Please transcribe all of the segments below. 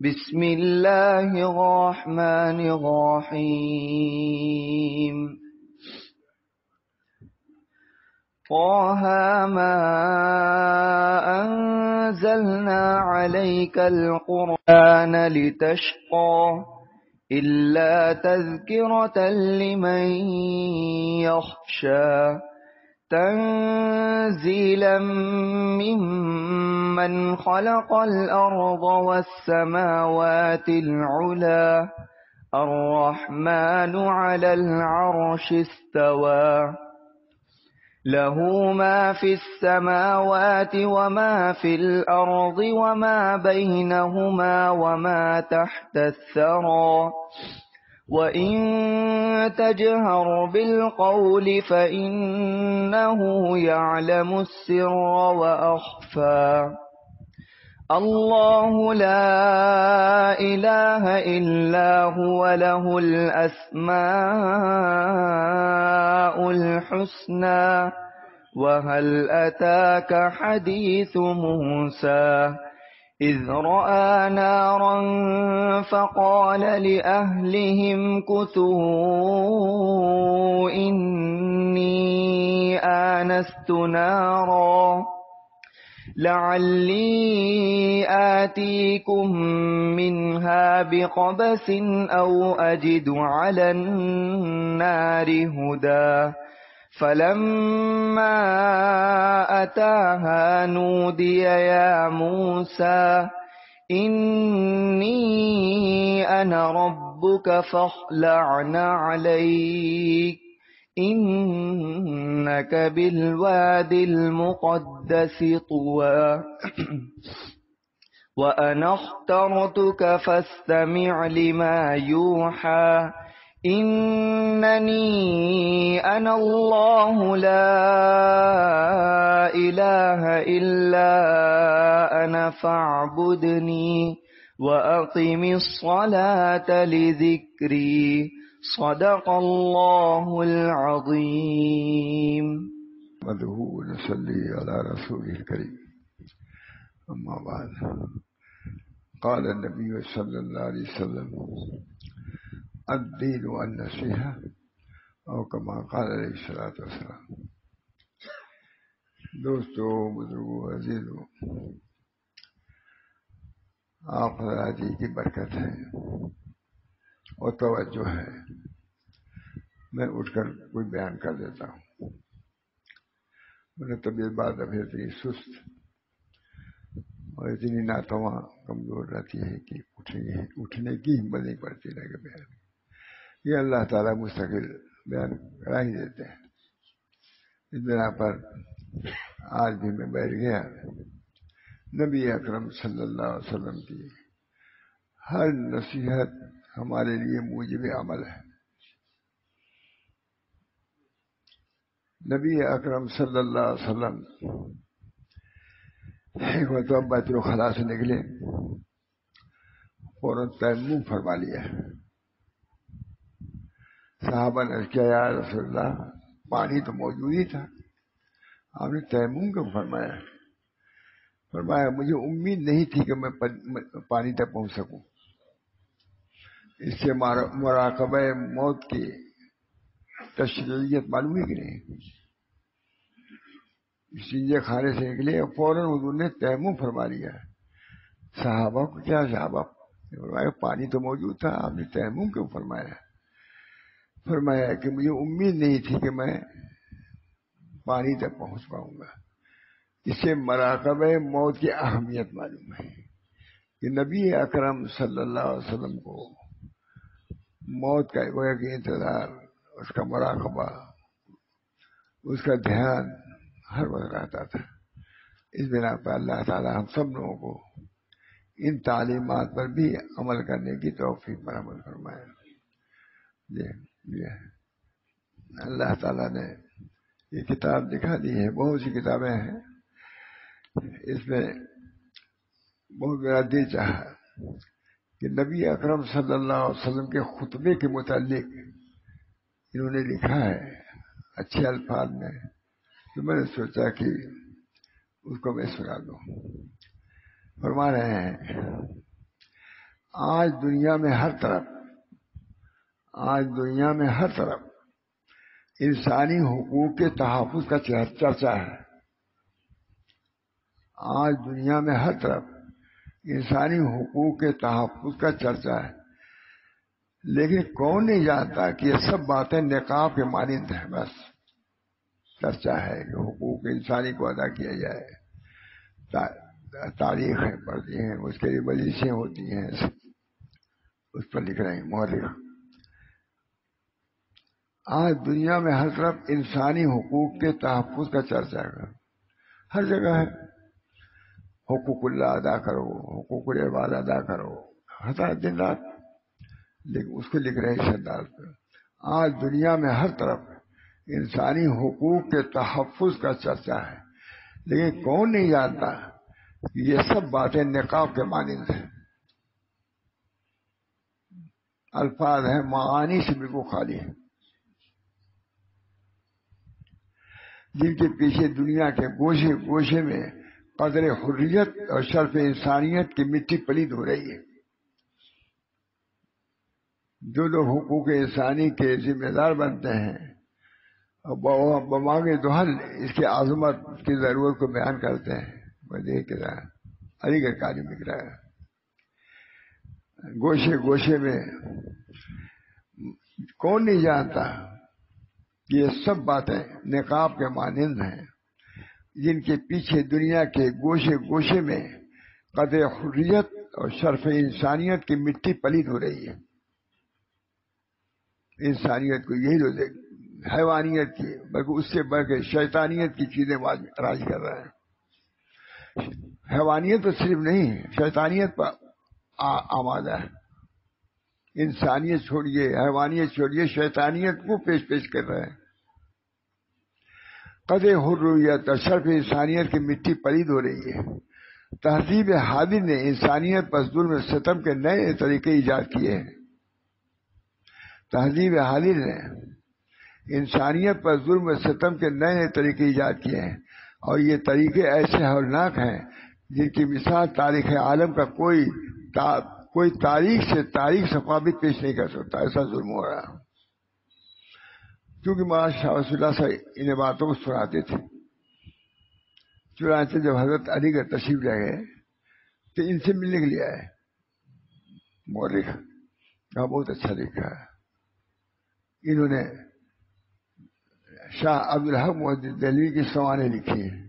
بسم الله الرحمن الرحيم طه ما أنزلنا عليك القرآن لتشقى إلا تذكرة لمن يخشى تنزيلا ممن خلق الأرض والسماوات العلى الرحمن على العرش استوى له ما في السماوات وما في الأرض وما بينهما وما تحت الثرى وإن تجهر بالقول فإنه يعلم السر وأخفى الله لا إله إلا هو له الأسماء الحسنى وهل أتاك حديث موسى إذ رأى نارا فقال لأهلهم كثوا إني آنست نارا لعلي آتيكم منها بقبس أو أجد على النار هدى فلما أتاها نودي يا موسى إني أنا ربك فاخلع نعليك إنك بالواد المقدس طوى وأنا اخترتك فاستمع لما يوحى إنني أنا الله لا إله إلا أنا فاعبدني وأقم الصلاة لذكري صدق الله العظيم. مدعو نصلي على رسوله الكريم. أما بعد قال النبي صلى الله عليه وسلم الدين النصيحة اور كما قال علیہ الصلوۃ والسلام. دوستو، بزرگوں، عزیزوں، آپ حضرات کی برکت ہے اور توجہ ہے. میں اٹھ کر کوئی بیان کر دیتا ہوں. میری طبیعت بعد اب اتنی سست اور اتنی ناتواں کمزور رہتی ہے کہ اٹھنے کی ہمت نہیں پڑتی رہ کے بیان. یہ اللہ تعالیٰ مستقل بیان کرا ہی دیتے ہیں. اس بنا پر آج بھی میں بیٹھ گیا. نبی اکرم صلی اللہ علیہ وسلم کی ہر نصیحت ہمارے لیے موجب عمل ہے. نبی اکرم صلی اللہ علیہ وسلم ایک مرتبہ بیت الخلاء سے نکلے، فوراً تیمم فرما لیا. صحابہ نے کیا یا رسول اللہ، پانی تو موجود ہی تھا، آپ نے تیمم کیوں فرمایا؟ فرمایا مجھے امید نہیں تھی کہ میں پانی تک پہنچ سکوں. اس سے مراقبہ موت کی تشریعیت معلوم ہے کہ نہیں. سینجے کھانے سے نکلے اور فوراً حضور نے تیمم فرما لیا. صحابہ کو کیا صحابہ فرمایا پانی تو موجود تھا، آپ نے تیمم کیوں فرمایا؟ فرمایا کہ مجھے امید نہیں تھی کہ میں پانی تک پہنچ پاؤں گا. اس سے مراقبہ موت کی اہمیت معلوم ہے کہ نبی اکرم صلی اللہ علیہ وسلم کو موت کا گویا کہ انتظار، اس کا مراقبہ، اس کا دھیان ہر وقت رہتا تھا. اس بنا پر اللہ تعالی ہم سب لوگوں کو ان تعلیمات پر بھی عمل کرنے کی توفیق پر عمل فرمائے. اللہ تعالیٰ نے یہ کتاب دکھا دی ہے. بہت سی کتابیں ہیں، اس میں بہت میرا دل چاہا کہ نبی اکرم صلی اللہ علیہ وسلم کے خطبے کے متعلق انہوں نے لکھا ہے اچھے الفاظ میں، تو میں نے سوچا کہ اس کو میں سنا دوں. فرما رہے ہیں آج دنیا میں ہر طرف انسانی حقوق کے تحفظ کا چرچا ہے. آج دنیا میں ہر طرف انسانی حقوق کے تحفظ کا چرچا ہے، لیکن کون نہیں جانتا کہ یہ سب باتیں نقاب کے مانند ہیں. بس چرچا ہے کہ حقوق انسانی کو ادا کیا جائے، تاریخیں پڑھتی ہیں، اس کے لیے مجلسیں ہوتی ہیں، اس پر لکھ رہے ہیں مورخ. آج دنیا میں ہر طرف انسانی حقوق کے تحفظ کا چرچا ہے، ہر جگہ ہے. حقوق اللہ ادا کرو، حقوق العباد ادا کرو، ہر دن رات، لیکن اس کو لکھ رہے ہیں اس انداز پر. آج دنیا میں ہر طرف انسانی حقوق کے تحفظ کا چرچا ہے، لیکن کون نہیں جانتا کہ یہ سب باتیں نقاب کے مانند ہیں. الفاظ ہیں معانی سے بالکل خالی ہیں، جن کے پیچھے دنیا کے گوشے گوشے میں قدر حریت اور شرف انسانیت کی مٹی پلید ہو رہی ہے. جو لوگ حقوق انسانی کے ذمہ دار بنتے ہیں اور بمانگے دہل اس کی عظمت کی ضرورت کو بیان کرتے ہیں، وہ دیکھ رہا علی گڑھ کا عالم لکھ رہا ہے. گوشے گوشے میں کون نہیں جانتا کہ یہ سب باتیں نقاب کے مانند ہیں، جن کے پیچھے دنیا کے گوشے گوشے میں قدر حریت اور شرف انسانیت کی مٹی پلید ہو رہی ہے. انسانیت کو یہی لوگ حیوانیت کی بلکہ اس سے بڑھ کے شیطانیت کی چیزیں راج کر رہے ہیں. حیوانیت تو صرف نہیں، شیطانیت پر آمادہ ہے. انسانیت چھوڑیے، حیوانیت چھوڑیے، شیطانیت کو پیش کر رہے ہیں. قدر حریت اور شرف انسانیت کی مٹی پلید ہو رہی ہے. تہذیب حاضر نے انسانیت پر ظلم و ستم کے نئے طریقے ایجاد کیے ہیں. تہذیب حاضر نے انسانیت پر ظلم و ستم کے نئے طریقے ایجاد کیے ہیں، اور یہ طریقے ایسے ہولناک ہیں جن کی مثال تاریخ عالم کا کوئی تاریخ سے صفحہ بھی پیش نہیں کر سکتا. ایسا ظلم ہو رہا ہے. کیونکہ مولانا شاہ ولی اللہ صاحب انہیں باتوں کو سناتے تھے. چنانچہ جب حضرت علی گڑھ تشریف لے گئے تو ان سے ملنے کے لیے آئے. مورخ بہت اچھا لکھا ہے. انہوں نے شاہ عبدالحق محدث دہلوی کی سوانح لکھی ہیں.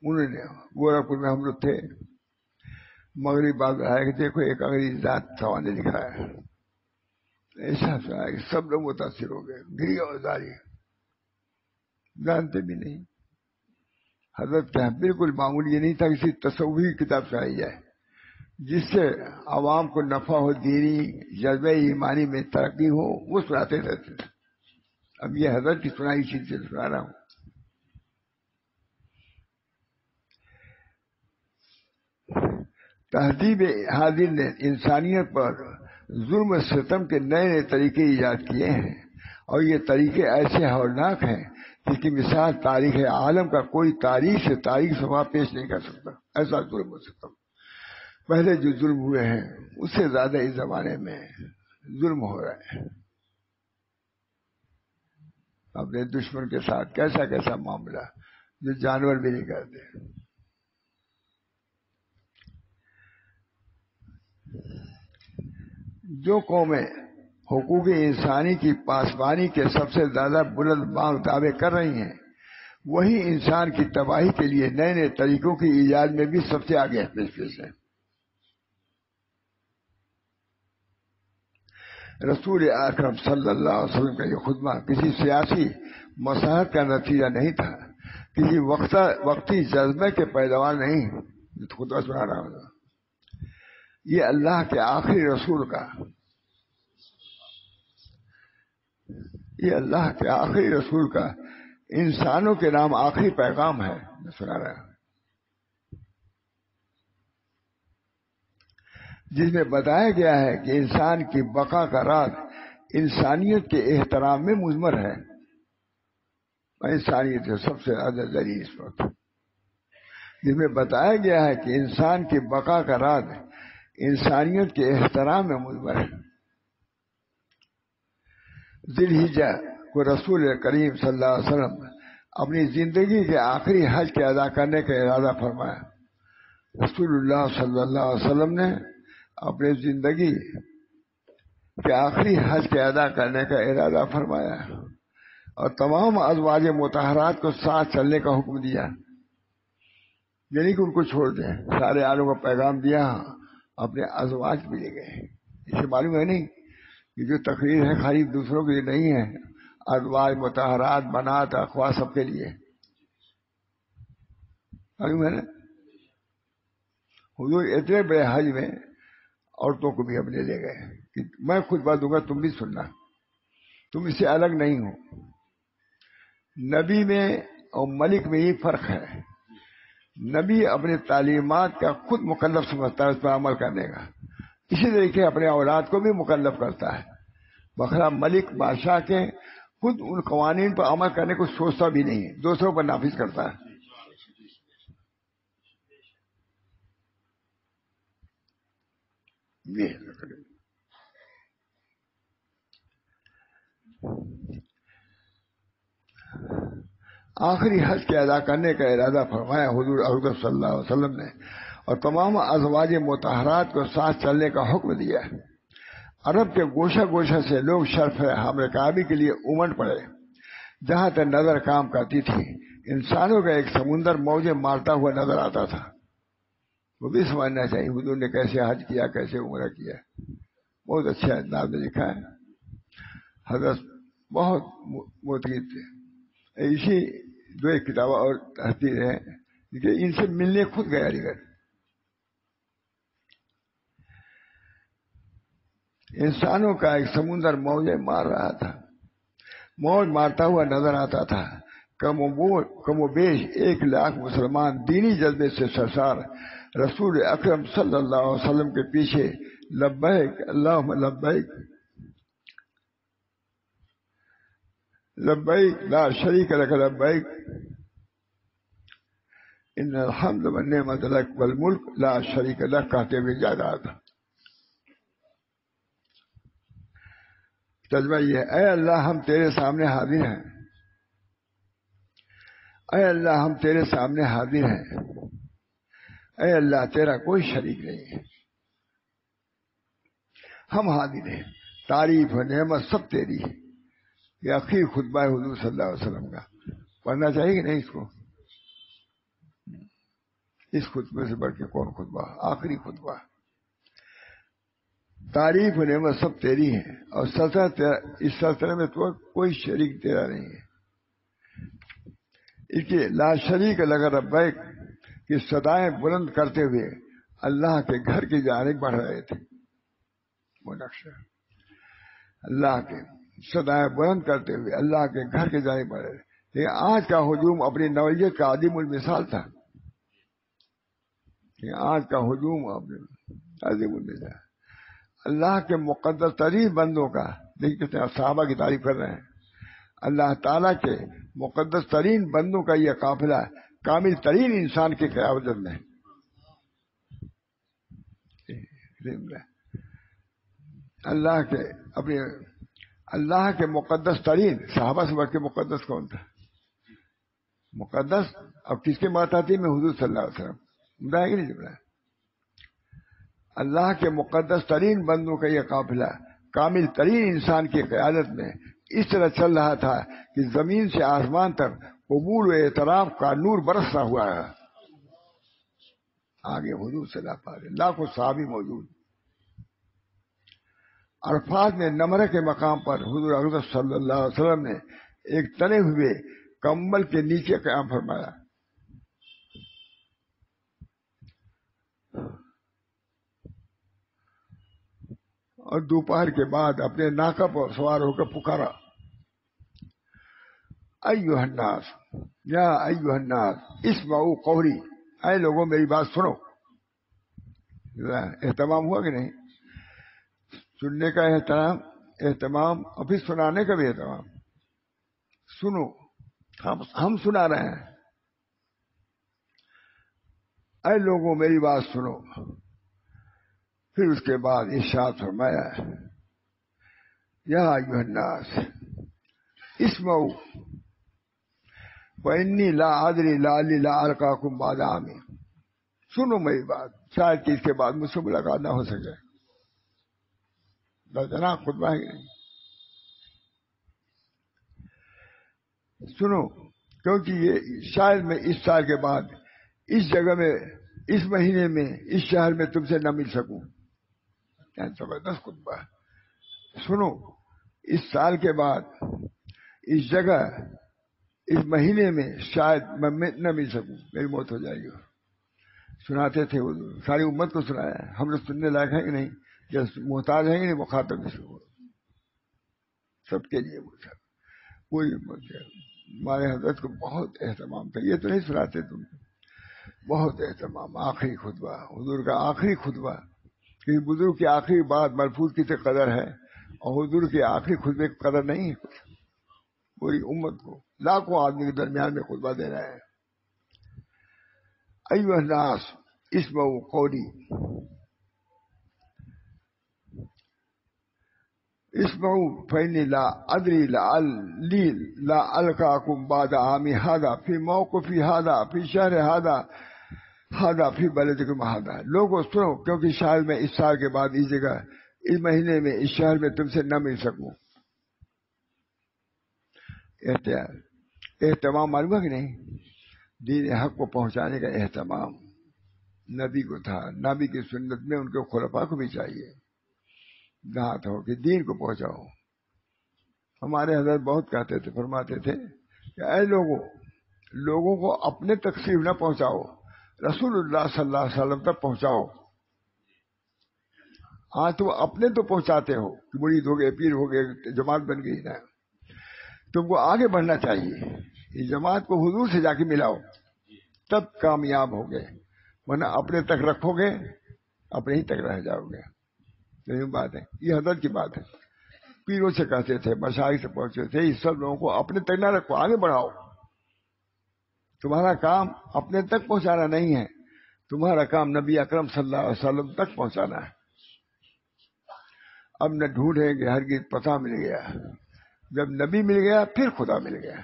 انہوں نے گورکھپور میں ہم لوگ تھے، مغرب بات آیا کہ دیکھو ایک انگریز ذات سوانح لکھا ہے. ایسا سنا کہ سب لوگ متاثر ہو گئے، گری اور داری جانتے بھی نہیں. حضرت کیا بالکل معمولی یہ نہیں تھا کسی تصوفی کتاب سنائی جائے جس سے عوام کو نفع ہو، دینی جذبہ ایمانی میں ترقی ہو، وہ سناتے رہتے تھے. اب یہ حضرت کی سنائی چیز سے سنا رہا ہوں. تہذیب حاضر نے انسانیت پر ظلم و ستم کے نئے طریقے ایجاد کیے ہیں، اور یہ طریقے ایسے ہولناک ہیں جس کی مثال تاریخ عالم کا کوئی تاریخ سے صفحہ پیش نہیں کر سکتا. ایسا ظلم و ستم پہلے جو ظلم ہوئے ہیں اس سے زیادہ اس زمانے میں ظلم ہو رہا ہے. اپنے دشمن کے ساتھ کیسا معاملہ جو جانور بھی نہیں کرتے. جو قومیں حقوق انسانی کی پاسبانی کے سب سے زیادہ بلند بانگ دعوے کر رہی ہیں، وہی انسان کی تباہی کے لیے نئے طریقوں کی ایجاد میں بھی سب سے آگے پیش ہے. رسول اکرم صلی اللہ علیہ وسلم کا یہ خطبہ کسی سیاسی مصلحت کا نتیجہ نہیں تھا، کسی وقتی جذبے کے پیداوار نہیں. خطبہ سنا رہا ہوں. یہ اللہ کے آخری رسول کا انسانوں کے نام آخری پیغام ہے. میں سنا رہا ہوں جس میں بتایا گیا ہے کہ انسان کی بقا کا راز انسانیت کے احترام میں مضمر ہے. انسانیت سب سے زیادہ ذلیل اس وقت جس میں بتایا گیا ہے کہ انسان کی بقا کا راز انسانیت کے احترام میں مضمر ہے۔ ذی الحجہ کو رسول کریم صلی اللہ علیہ وسلم اپنی زندگی کے آخری حج کے ادا کرنے کا ارادہ فرمایا۔ رسول اللہ صلی اللہ علیہ وسلم نے اپنی زندگی کے آخری حج کے ادا کرنے کا ارادہ فرمایا اور تمام ازواج مطہرات کو ساتھ چلنے کا حکم دیا، یعنی کہ ان کو چھوڑ دیں۔ سارے عالم کو پیغام دیا، اپنے ازواج بھی لے گئے۔ اسے معلوم ہے نہیں کہ جو تقریر ہے خالی دوسروں کے لیے نہیں ہے، ازواج مطہرات بنات اخوا سب کے لیے، معلوم ہے نا۔ حضور اتنے بڑے حج میں عورتوں کو بھی اپنے لے گئے کہ میں خطبہ دوں گا، تم بھی سننا، تم اس سے الگ نہیں ہو۔ نبی میں اور ملک میں یہ فرق ہے، نبی اپنی تعلیمات کا خود مکلف سمجھتا ہے اس پر عمل کرنے کا، اسی طریقے اپنے اولاد کو بھی مکلف کرتا ہے، بخلا ملک بادشاہ کے خود ان قوانین پر عمل کرنے کو سوچتا بھی نہیں ہے، دوسروں پر نافذ کرتا ہے۔ آخری حج کے ادا کرنے کا ارادہ فرمایا حضور اکرم صلی اللہ علیہ وسلم نے اور تمام ازواج مطہرات کو ساتھ چلنے کا حکم دیا۔ عرب کے گوشہ گوشہ سے لوگ شرف حامل کعبے کے لیے امٹ پڑے۔ جہاں تک نظر کام کرتی تھی انسانوں کا ایک سمندر موجیں مارتا ہوا نظر آتا تھا۔ وہ بھی سمجھنا چاہیے حضور نے کیسے حج کیا، کیسے عمرہ کیا، بہت اچھا انداز میں لکھا ہے۔ حضرت بہت موتقد تھے۔ اسی دو ایک کتابیں اور تحریر ہیں کہ ان سے ملنے خود گیا علی گڑھ۔ انسانوں کا ایک سمندر موجیں مار رہا تھا، موج مارتا ہوا نظر آتا تھا۔ کم و بیش 1,00,000 مسلمان دینی جذبے سے سرشار رسول اکرم صلی اللہ علیہ وسلم کے پیچھے لبیک اللہم لبیک لبیک لا شریک لک لبیک ان الحمد والنعمت لک والملک لا شریک لک کہتے ہوئے جا رہا تھا۔ ترجمہ یہ، اے اللہ ہم تیرے سامنے حاضر ہیں، اے اللہ ہم تیرے سامنے حاضر ہیں، اے اللہ تیرا کوئی شریک نہیں ہے، ہم حاضر ہیں، تعریف و نعمت سب تیری ہے۔ یہ آخری خطبہ ہے حضور صلی اللہ علیہ وسلم کا، پڑھنا چاہیے کہ نہیں اس کو؟ اس خطبے سے بڑھ کے کون خطبہ؟ آخری خطبہ۔ تعریف و نعمت سب تیری ہے اور سلطنت اس سلطنت میں تو کوئی شریک تیرا نہیں ہے۔ اس کی لا شریک لک لبیک کی صدائیں بلند کرتے ہوئے اللہ کے گھر کی جانب بڑھ رہے تھے۔ وہ نقشہ اللہ کے صدائیں بلند کرتے ہوئے اللہ کے گھر کی جانب بڑھ رہے تھے۔ لیکن آج کا ہجوم اپنی نوعیت کا عدیم المثال تھا، آج کا ہجوم عظیم المثال اللہ کے مقدس ترین بندوں کا، دیکھیں کتنے صحابہ کی تعریف کر رہے ہیں، اللہ تعالیٰ کے مقدس ترین بندوں کا یہ قافلہ کامل ترین انسان کی قیادت میں، اللہ کے اپنے اللہ کے مقدس ترین صحابہ سے بڑھ کے مقدس کون تھا؟ مقدس اب کس کے ماتحتی میں؟ حضور صلی اللہ علیہ وسلم۔ بتائیں گے نہیں جب رہا اللہ کے مقدس ترین بندوں کا یہ قافلہ کامل ترین انسان کی قیادت میں اس طرح چل رہا تھا کہ زمین سے آسمان تک قبول و اعتراف کا نور برستا ہوا ہے۔ آگے حضور صلی اللہ علیہ وسلم لاکھوں صحابی موجود، عرفات میں نمرہ کے مقام پر حضور اکرم صلی اللہ علیہ وسلم نے ایک تنے ہوئے کمبل کے نیچے قیام فرمایا۔ اور دوپہر کے بعد اپنے ناقہ پر سوار ہو کر پکارا، ایھا الناس یا ایھا الناس اسمعوا قولی، اے لوگوں میری بات سنو۔ اہتمام ہوا کہ نہیں؟ سننے کا اہتمام اور پھر سنانے کا بھی اہتمام۔ سنو، ہم سنا رہے ہیں، اے لوگوں میری بات سنو. پھر اس کے بعد ارشاد فرمایا یا ایھا الناس اسمعوا فإنی لا ادری لعلی لا القاکم بعد عامی. سنو میری بات، شاید کہ اس کے بعد مجھ سے ملاقات نہ ہو سکے. دردناک خطبہ ہے کہ نہیں؟ سنو، کیونکہ یہ شاید میں اس سال کے بعد اس جگہ میں، اس مہینے میں، اس شہر میں تم سے نہ مل سکوں. زبردست خطبہ. سنو، اس سال کے بعد اس جگہ، اس مہینے میں شاید میں نہ مل سکوں، میری موت ہو جائے گی. سناتے تھے وہ، ساری امت کو سنایا. ہم لوگ سننے لائق ہیں کہ نہیں؟ جو محتاج ہیں کہ نہیں، وہ خاطر نہیں سکو سب کے لیے وہ سب پوری امت ہے. ہمارے حضرت کو بہت اہتمام تھا. یہ تو نہیں سناتے تم، بہت اہتمام. آخری خطبہ حضور کا، آخری خطبہ. کسی بزرگ کی آخری بات ملفوظ کی تو قدر ہے، اور حضور کی آخری خطبے کی قدر نہیں ہے. پوری امت کو، لاکھوں آدمی کے درمیان میں خطبہ دے رہا ہے. ایھا الناس اسمعوا قولی، اسمعوا فإنی لا ادری لعلی لا القاکم بعد عامی ھذا فی موقفی ھذا فی شہر ھذا ھذا فی بلدکم ھذا. لوگوں سنو، کیونکہ شاید میں اس سال کے بعد اس جگہ، اس مہینے میں، اس شہر میں تم سے نہ مل سکوں. اہتمام معلوم ہے کہ نہیں؟ دین حق کو پہنچانے کا اہتمام نبی کو تھا. نبی کی سنت میں ان کے خلفاء کو بھی چاہیے دھات ہو کہ دین کو پہنچاؤ. ہمارے حضرت بہت کہتے تھے، فرماتے تھے کہ اے لوگوں کو اپنے تکلیف نہ پہنچاؤ، رسول اللہ صلی اللہ علیہ وسلم تک پہنچاؤ. ہاں تم اپنے تو پہنچاتے ہو کہ مرید ہو گئے، پیر ہو گئے، جماعت بن گئی نا. تم کو آگے بڑھنا چاہیے. اس جماعت کو حضور سے جا کے ملاؤ، تب کامیاب ہو گئے. ورنہ اپنے تک رکھو گے، اپنے ہی تک رہ جاؤ گے. یہی بات ہے، یہ حضرت کی بات ہے. پیروں سے کہتے تھے، مشائخ سے پہنچتے تھے، اس سب لوگوں کو اپنے تک نہ رکھو، آگے بڑھاؤ. تمہارا کام اپنے تک پہنچانا نہیں ہے، تمہارا کام نبی اکرم صلی اللہ علیہ وسلم تک پہنچانا ہے. اب نہ ڈھونڈیں گے، ہرگز پتہ مل گیا. جب نبی مل گیا پھر خدا مل گیا.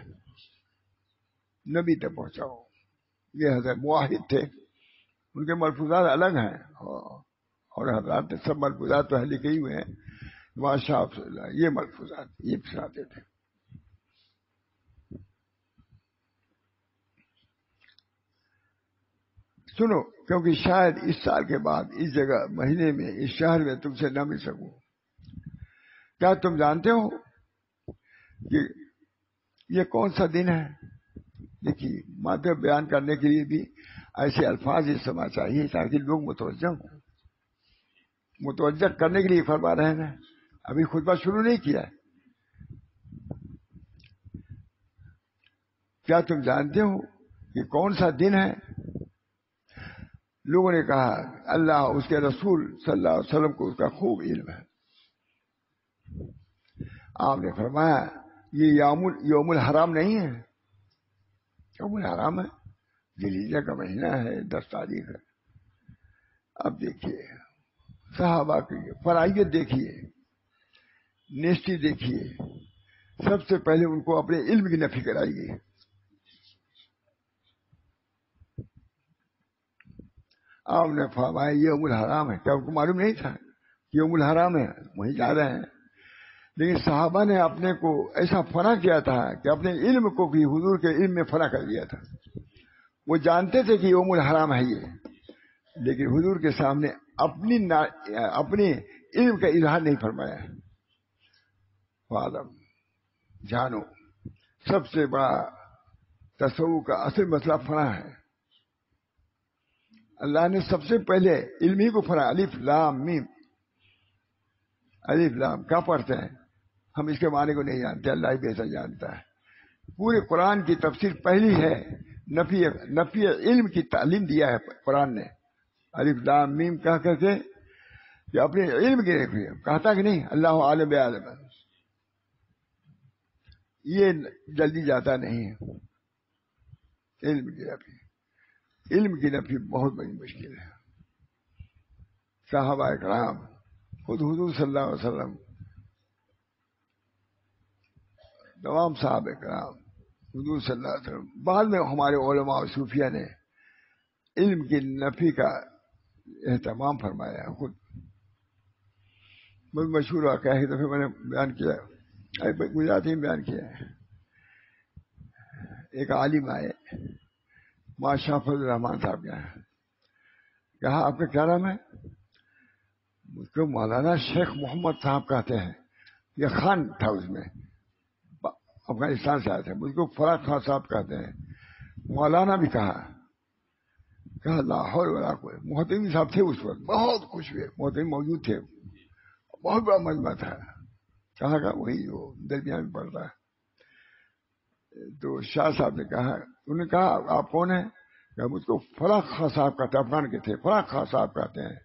نبی تک پہنچاؤ. یہ حضرت موحد تھے، ان کے ملفوظات الگ ہیں، اور حضرات سب ملفوظات تو لکھے ہی ہوئے ہیں. ماشاء اللہ، یہ ملفوظات یہ سناتے تھے. سنو، کیونکہ شاید اس سال کے بعد اس جگہ، مہینے میں، اس شہر میں تم سے نہ مل سکوں. کیا تم جانتے ہو کہ یہ کون سا دن ہے؟ دیکھیے، مطلب بیان کرنے کے لیے بھی ایسے الفاظ استعمال چاہیے تاکہ لوگ متوجہ ہوں. متوجہ کرنے کے لیے فرما رہے ہیں. ابھی خطبہ شروع نہیں کیا. کیا تم جانتے ہو کہ کون سا دن ہے؟ لوگوں نے کہا اللہ، اس کے رسول صلی اللہ علیہ وسلم کو اس کا خوب علم ہے. آپ نے فرمایا یہ یوم الحرام نہیں ہے، یوم الحرام ہے، ذوالحجہ کا مہینہ ہے، 10 تاریخ ہے. اب دیکھیے صحابہ کی فرائض دیکھیے، نیسٹی دیکھیے. سب سے پہلے ان کو اپنے علم کی نفی کرائی گئی. آپ نے فرمایا یہ یوم الحرام ہے. کیا ان کو معلوم نہیں تھا کہ یوم الحرام ہے؟ وہیں جا رہے ہیں. لیکن صحابہ نے اپنے کو ایسا فنا کیا تھا کہ اپنے علم کو بھی حضور کے علم میں فنا کر دیا تھا. وہ جانتے تھے کہ یوم الحرام ہے یہ، لیکن حضور کے سامنے اپنے علم کا اظہار نہیں فرمایا. فاعلم، جانو، سب سے بڑا تصوف کا اصل مسئلہ فنا ہے. اللہ نے سب سے پہلے علم ہی کو فنا. الف لام میم، الف لام کیا پڑھتے ہیں ہم؟ اس کے معنی کو نہیں جانتے، اللہ ہی بہتر جانتا ہے. پورے قرآن کی تفسیر پہلی ہے، نفی علم کی تعلیم دیا ہے قرآن نے. الف لام میم کہہ کر کے کہ اپنے علم کی نفی کہتا کہ نہیں، اللہ عالم بعالم. یہ جلدی جاتا نہیں ہے علم کی نفی. علم کی نفی بہت بڑی مشکل ہے. صحابہ کرام، خود حضور صلی اللہ علیہ وسلم، تمام صحابہ کرام، حضور صلی اللہ علیہ وسلم، بعد میں ہمارے علماء اور صوفیہ نے علم کی نفی کا اہتمام فرمایا ہے. خود بہت مشہور واقعہ ہے، دفعہ میں نے بیان کیا، گجراتی میں بیان کیا ہے. ایک عالم آئے ماشاء فضل الرحمان صاحب کے یہاں، کہا آپ کا کیا نام ہے؟ مجھ کو مولانا شیخ محمد صاحب کہتے ہیں. یہ خان تھا، اس میں افغانستان سے آئے تھے. مجھ کو فراق خان صاحب کہتے ہیں. مولانا بھی کہا لا حول ولا قوت. محتمی صاحب تھے اس وقت، بہت خوش ہوئے. محتمی موجود تھے، بہت بڑا مجمع تھا. کہا وہی جو درمیان میں پڑتا ہے. تو شاہ صاحب نے کہا، انہوں نے کہا آپ کون ہیں؟ کہا مجھ کو فراق خان صاحب کہتے ہیں، افغان کے تھے، فراق خان صاحب کہتے ہیں.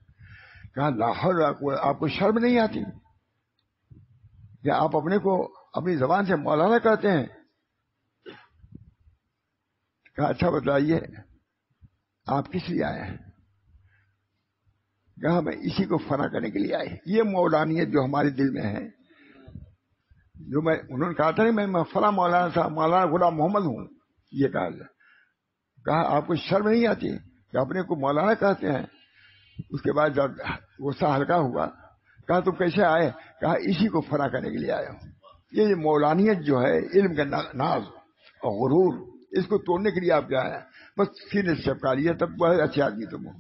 کہا لا حول ولا قوت، آپ کو شرم نہیں آتی کیا آپ اپنے کو اپنی زبان سے مولانا کہتے ہیں؟ کہا اچھا بتائیے آپ کس لیے آئے ہیں؟ کہا میں اسی کو فنا کرنے کے لیے آئے. یہ مولانیت جو ہمارے دل میں ہے، جو انہوں نے کہا تھا نہیں میں فلاں مولانا صاحب مولانا غلام محمد ہوں، یہ کہا آپ کو شرم نہیں آتی کہ اپنے کو مولانا کہتے ہیں؟ اس کے بعد جب غصہ ہلکا ہوا، کہا تم کیسے آئے؟ کہا اسی کو فنا کرنے کے لیے آیا ہوں. یہ مولانیت جو ہے، علم کا ناز اور غرور، اس کو توڑنے کے لیے آپ کیا ہے؟ بس سینے سے چپکا لیا، تب بہت اچھے آدمی تم ہو.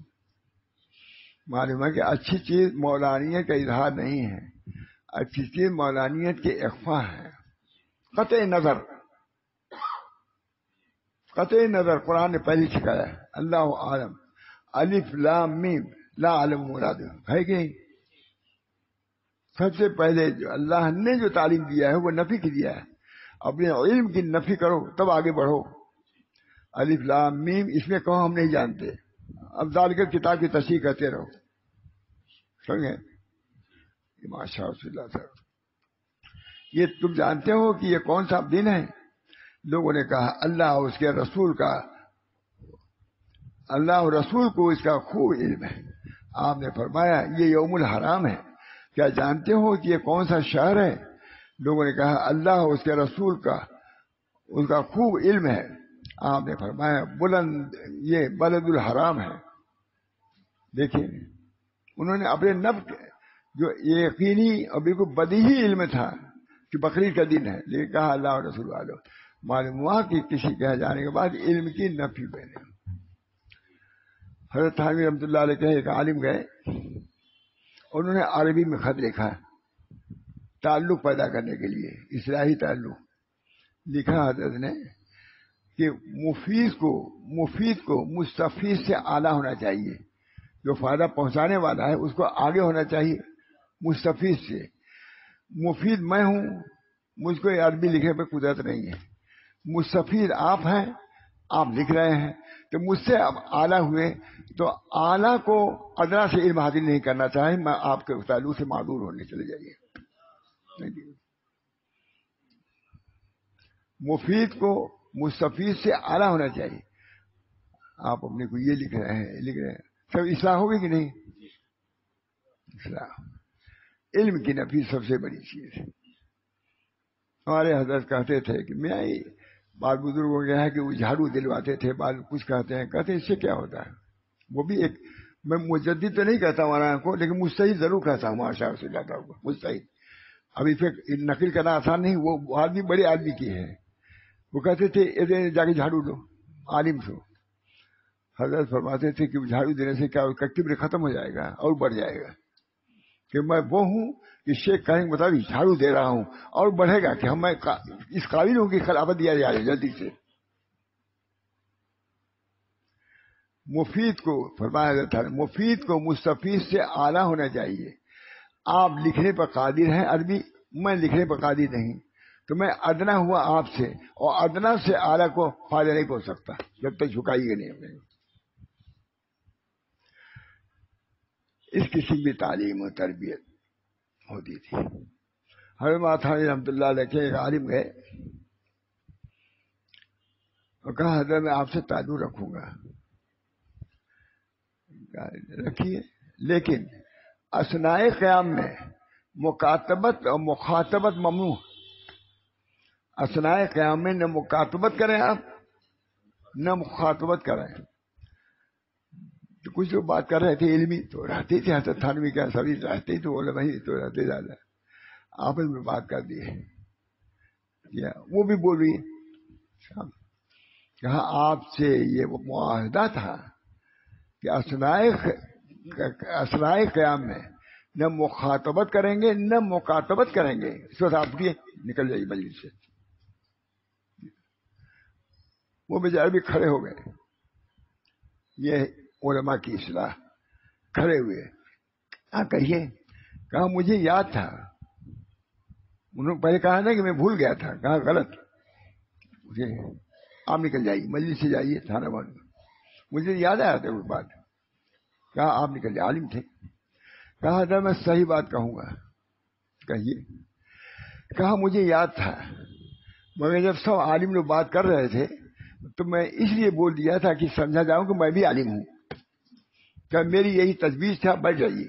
معلوم ہے کہ اچھی چیز مولانیت کا اظہار نہیں ہے، اچھی چیز مولانیت کے اخفا ہے. قطع نظر قرآن نے پہلے سکھایا ہے. اللہ عالم، الف لام میم لا علم مراد ہے کہ سب سے پہلے جو اللہ نے جو تعلیم دیا ہے وہ نفی کی دیا ہے. اپنے علم کی نفی کرو تب آگے بڑھو. الف لام میم اس میں کہو ہم نہیں جانتے، اب ذالک کتاب کی تصحیح کرتے رہو. سمجھے؟ ماشاء اللہ سر، یہ تم جانتے ہو کہ یہ کون سا دن ہے؟ لوگوں نے کہا اللہ اور اس کے رسول کا، اللہ اور رسول کو اس کا خوب علم ہے. آپ نے فرمایا یہ یوم الحرام ہے. کیا جانتے ہو کہ یہ کون سا شہر ہے؟ لوگوں نے کہا اللہ اور اس کے رسول کا اس کا خوب علم ہے. آپ نے فرمایا بلند یہ بلد الحرام ہے. دیکھیں انہوں نے اپنے نفس جو یقینی اور بالکل بدیہی علم تھا کہ بقرعید کا دن ہے، لیکن کہا اللہ اور رسول والو. معلوم ہوا کہ کسی کہہ جانے کے بعد علم کی نفی پہنے. حضرت تھانوی رحمۃ اللہ علیہ کے ایک عالم گئے، انہوں نے عربی میں خط لکھا تعلق پیدا کرنے کے لیے، اصلاحی تعلق. لکھا حضرت نے کہ مفید کو مستفید سے اعلیٰ ہونا چاہیے. جو فائدہ پہنچانے والا ہے اس کو آگے ہونا چاہیے مستفید سے. مفید میں ہوں، مجھ کو عربی لکھنے پہ قدرت نہیں ہے. مستفید آپ ہیں، آپ لکھ رہے ہیں، تو مجھ سے آپ اعلیٰ ہوئے تو اعلیٰ کو ادنا سے علم حاصل نہیں کرنا چاہے. میں آپ کے تعلق سے معذور ہونے چلے جائیے. مفید کو مستفید سے اعلیٰ ہونا چاہیے. آپ اپنے کو یہ لکھ رہے ہیں سب اصلاح ہوگی کہ نہیں؟ اصلاح. علم کی نفی سب سے بڑی چیز ہے. ہمارے حضرت کہتے تھے کہ میں بعض بزرگوں کے ہے کہ وہ جھاڑو دلواتے تھے، بعض کچھ کہتے ہیں اس سے کیا ہوتا ہے. وہ بھی ایک، میں مجدد تو نہیں کہتا مولانا کو، لیکن مجتہد ضرور کہتا ہوں ماشاء اللہ کو. مجتہد ابھی پھر نقل کرنا آسان نہیں، وہ آدمی بڑے آدمی کی ہے. وہ کہتے تھے جا کے جھاڑو دو عالم سے. حضرت فرماتے تھے کہ جھاڑو دینے سے کیا اس کا کبر ختم ہو جائے گا اور بڑھ جائے گا. کہ میں وہ ہوں کہ شیخ کہنے کے مطابق جھاڑو دے رہا ہوں اور بڑھے گا کہ میں اس قابل ہوں کہ خلافت دیا جائے جلدی سے. مفید کو فرمایا جاتا ہے مفید کو مستفید سے اعلیٰ ہونا چاہیے. آپ لکھنے پر قادر ہیں عربی، میں لکھنے پر قادر نہیں، تو میں ادنا ہوا آپ سے، اور ادنا سے اعلیٰ کو فائدہ نہیں پہنچ سکتا جب تک جھکائیے نہیں ہمیں. اس قسم کی تعلیم و تربیت ہوتی تھی. حضرت ماتھانی رحمۃ اللہ علیہ کے ایک عالم گئے اور کہا حضرت میں آپ سے تعلق رکھوں گا. رکھیے، لیکن اثناء قیام میں مکاتبت اور مخاطبت ممنوع. اثناء قیام میں نہ مکاتبت کریں آپ نہ مخاطبت کریں. تو کچھ جو بات کر رہے تھے علمی تو رہتے تھے، حضرت تھانوی کیا سبھی رہتے تو علماء ہی تو رہتے زیادہ، آپس میں بات کر دیے، وہ بھی بول رہی کہا آپ سے یہ معاہدہ تھا کہ اثناء قیام میں نہ مخاطبت کریں گے نہ مکاتبت کریں گے. اس وقت آپ کی نکل جائیے مجلس سے. وہ بیچارے بھی کھڑے ہو گئے. یہ علماء کی اصلاح، کھڑے ہوئے. کہیے، کہا مجھے یاد تھا. انہوں نے پہلے کہا نا کہ میں بھول گیا تھا. کہا غلط، مجھے آپ نکل جائیے مجلس سے جائیے تھانہ بان. مجھے یاد آیا تھا وہ بات. کہا آپ نکل جائے، عالم تھے. کہا تھا میں صحیح بات کہوں گا. کہیے. کہا مجھے یاد تھا مگر جب سب عالم لوگ بات کر رہے تھے تو میں اس لیے بول دیا تھا کہ سمجھا جاؤں کہ میں بھی عالم ہوں. کہ میری یہی تجویز تھا، بیٹھ جائیے.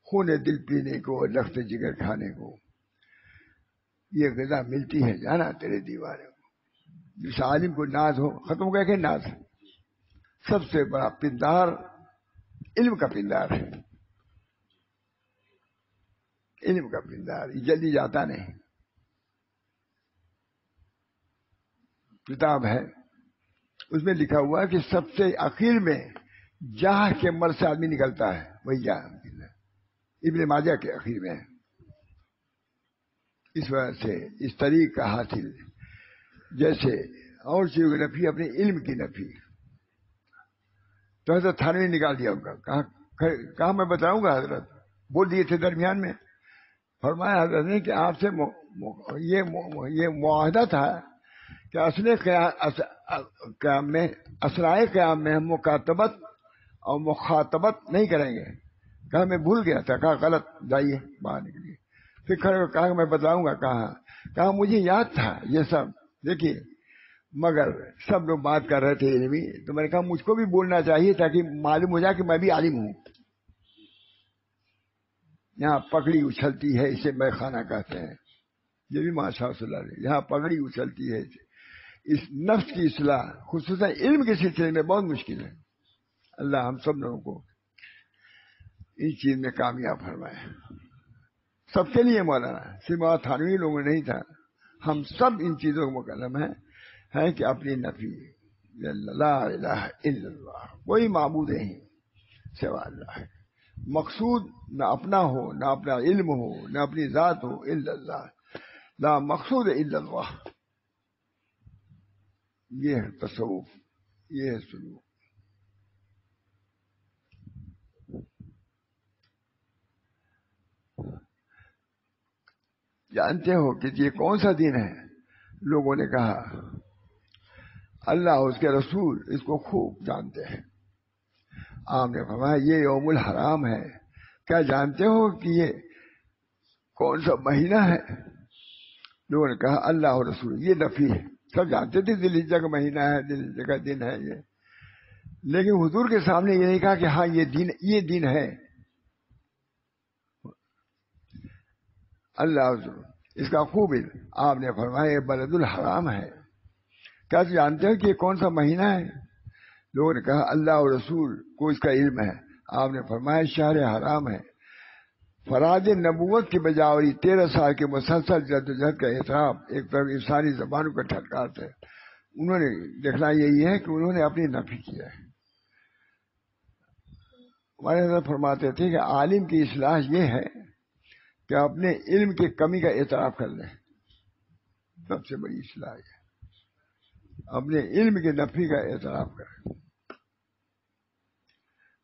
خون دل پینے کو، لخت جگر کھانے کو یہ غذا ملتی ہے جانا تیرے دیوانے کو. جس عالم کو ناز ہو، ختم ہو گیا کہ ناز. سب سے بڑا پندار علم کا پندار ہے. علم کا پندار یہ جلدی جاتا نہیں. کتاب ہے اس میں لکھا ہوا ہے کہ سب سے اخیر میں جہاں کے مر سے آدمی نکلتا ہے وہی جہاں. ابن ماجہ کے اخیر میں. اس وجہ سے اس طریق کا حاصل جیسے اور چیزوں کی نفی اپنے علم کی نفی. تو حضرت تھانوی نکال دیا ان کا. کہا میں بتاؤں گا. حضرت بول دیے تھے درمیان میں. فرمایا حضرت نے کہ آپ سے یہ معاہدہ تھا کہ اثناء قیام میں ہم مکاتبت اور مخاطبت نہیں کریں گے. کہا میں بھول گیا تھا. کہا غلط، جائیے باہر نکلیے. پھر کھڑے کہا میں بتلاؤں گا. کہا مجھے یاد تھا یہ سب. دیکھیے مگر سب لوگ بات کر رہے تھے علمی، تو میں نے کہا مجھ کو بھی بولنا چاہیے تاکہ معلوم ہو جائے کہ میں بھی عالم ہوں. یہاں پگڑی اچھلتی ہے، اسے میں خانہ کہتے ہیں. یہ بھی ماشاء اللہ یہاں پگڑی اچھلتی ہے. اس نفس کی اصلاح خصوصاً علم کے سلسلے میں بہت مشکل ہے. اللہ ہم سب لوگوں کو اس چیز میں کامیاب فرمائے. سب کے لیے مولانا صرف تھانوی لوگوں میں نہیں تھا، ہم سب ان چیزوں کو مکلم ہے کہ اپنی نفی لا الہ الا اللہ، کوئی معبود نہیں سوا اللہ ہے. مقصود نہ اپنا ہو، نہ اپنا علم ہو، نہ اپنی ذات ہو، الا اللہ. لا مقصود الا اللہ. یہ ہے تصوف، یہ ہے سلوک. جانتے ہو کہ یہ کون سا دین ہے؟ لوگوں نے کہا اللہ اس کے رسول اس کو خوب جانتے ہیں. آپ نے فرمایا یہ یوم الحرام ہے. کیا جانتے ہو کہ یہ کون سا مہینہ ہے؟ لوگوں نے کہا اللہ اور رسول. یہ نفی ہے. سب جانتے تھے ذی الحجہ کا مہینہ ہے، ذی الحجہ کا دن ہے یہ، لیکن حضور کے سامنے یہ نہیں کہا کہ ہاں یہ دن ہے. اللہ رسول اس کا خوب علم. آپ نے فرمایا یہ بلد الحرام ہے. کیا جانتے ہیں کہ یہ کون سا مہینہ ہے؟ لوگوں نے کہا اللہ اور رسول کو اس کا علم ہے. آپ نے فرمایا شہر حرام ہے. فراد نبوت کی بجاوری 13 سال کے مسلسل جدوجہد کا اعتراف ایک طرف انسانی زبانوں کا ٹھٹکار ہے. انہوں نے دیکھنا یہی ہے کہ انہوں نے اپنی نفی کیا ہے. ہمارے حضرت فرماتے تھے کہ عالم کی اصلاح یہ ہے کہ اپنے علم کی کمی کا اعتراف کر لیں. سب سے بڑی اصلاح ہے اپنے علم کی نفی کا اعتراف کریں.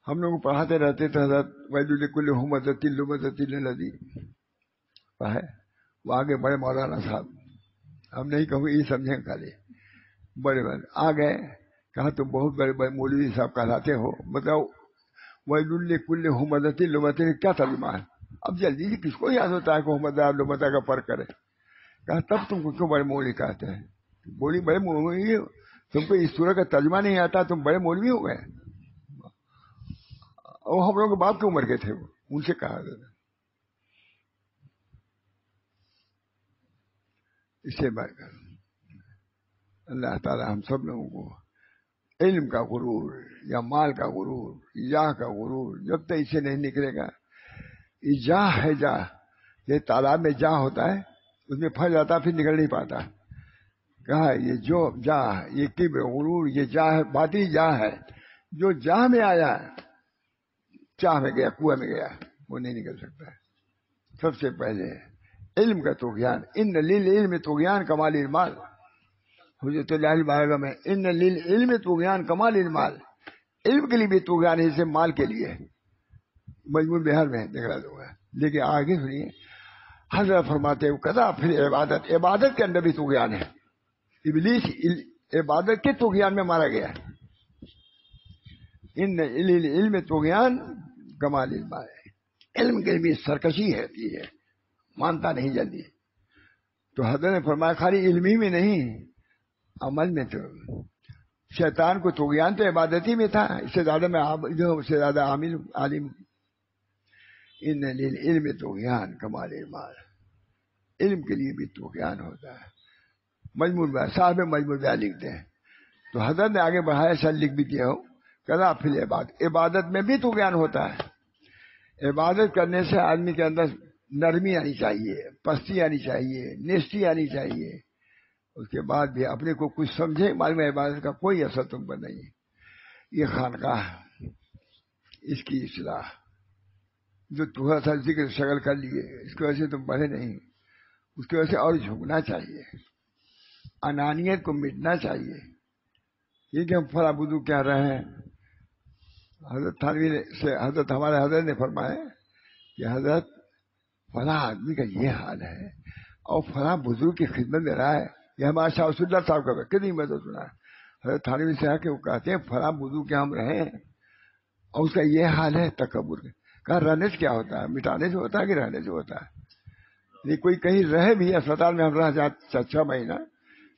ہم لوگ پڑھاتے رہتے تھے حضرت ویل لکل ہمزۃ لمزۃ الذی ہے. وہ آگے بڑے مولانا صاحب، ہم نہیں کہوں یہ سمجھیں خالی بڑے آ گئے. کہا تم بہت بڑے بڑے مولوی صاحب کہلاتے ہو، بتاؤ ویل لکل ہمزۃ لمزۃ کیا ترجمہ ہے؟ اب جلدی سے کس کو یاد ہوتا ہے کہ ہمزہ اور لمزہ کا فرق کرے. کہا تب تم کو کیوں بڑے مولوی کہتے ہیں؟ بولی بڑے مولوی تم کو اس سورہ کا ترجمہ نہیں آتا، تم بڑے مولوی ہو گئے. اور ہم لوگوں کے باپ کی عمر کے تھے وہ، ان سے کہا تھا. اسے بڑھ کر اللہ تعالی ہم سب لوگوں کو علم کا غرور یا مال کا غرور، جاہ کا غرور، جب تک اسے نہیں نکلے گا. یہ جاہ ہے، جاہ یہ تالاب میں جاہ ہوتا ہے، اس میں پھنس جاتا پھر نکل نہیں پاتا. کہا یہ جو جاہ، یہ کبر غرور، یہ جاہ ہے، باطنی جاہ ہے. جو جاہ میں آیا چاہ میں گیا، کنویں میں گیا، وہ نہیں نکل سکتا. سب سے پہلے علم کا طغیان، ان للعلم طغیان کمال المال. حجت اللہ البالغہ میں ان للعلم طغیان کمال المال، علم کے لیے بھی طغیان ہے جیسے مال کے لیے. مجموع بہار میں دکھا دوں گا، لیکن آگے سنیے. حضرت فرماتے کذا پھر عبادت، عبادت کے اندر بھی طغیان ہے. ابلیس عبادت کے طغیان میں مارا گیا. ان علم طغیان کمال المال، علم کے لیے بھی سرکشی ہے، مانتا نہیں جلدی. تو حضرت نے فرمایا خالی علم ہی میں نہیں، عمل میں. تو شیطان کو طغیان تو عبادت ہی میں تھا، اس سے زیادہ میں اس سے زیادہ عالم. ان للعلم طغیان کمال المال، علم کے لیے بھی طغیان ہوتا ہے. مجموع صاحب مجموع لکھتے ہیں. تو حضرت نے آگے بڑھایا، شاید لکھ بھی دیا ہو، کذا فی العبادت، عبادت میں بھی طغیان ہوتا ہے. عبادت کرنے سے آدمی کے اندر نرمی آنی چاہیے، پستی آنی چاہیے، نیستی آنی چاہیے. اس کے بعد بھی اپنے کو کچھ سمجھے، معلوم عبادت کا کوئی اثر تم پر نہیں. یہ خانقاہ، اس کی اصلاح، جو تھوڑا سا ذکر شغل کر لیے، اس کی وجہ سے تم پڑھے نہیں، اس کی وجہ سے اور جھکنا چاہیے، انانیت کو مٹنا چاہیے. یہ کہ ہم فلاں بدو کہہ رہے ہیں. حضرت تھانوی سے حضرت ہمارے حضرت نے فرمایا کہ حضرت فلاں آدمی کا یہ حال ہے اور فلاں بزرگ کی خدمت میں رہا ہے. یہ ہمارے شاہ رسول اللہ صاحب کا کتنی میں تو سنا ہے. حضرت تھانوی سے کہ وہ کہتے ہیں فلاں بزرگ کے ہم رہے ہیں اور اس کا یہ حال ہے تکبر. کہا رہنے سے کیا ہوتا ہے؟ مٹانے سے ہوتا ہے کہ رہنے سے ہوتا ہے؟ یہ کوئی کہیں رہے بھی، اسپتال میں ہم رہ جاتے 6 مہینہ،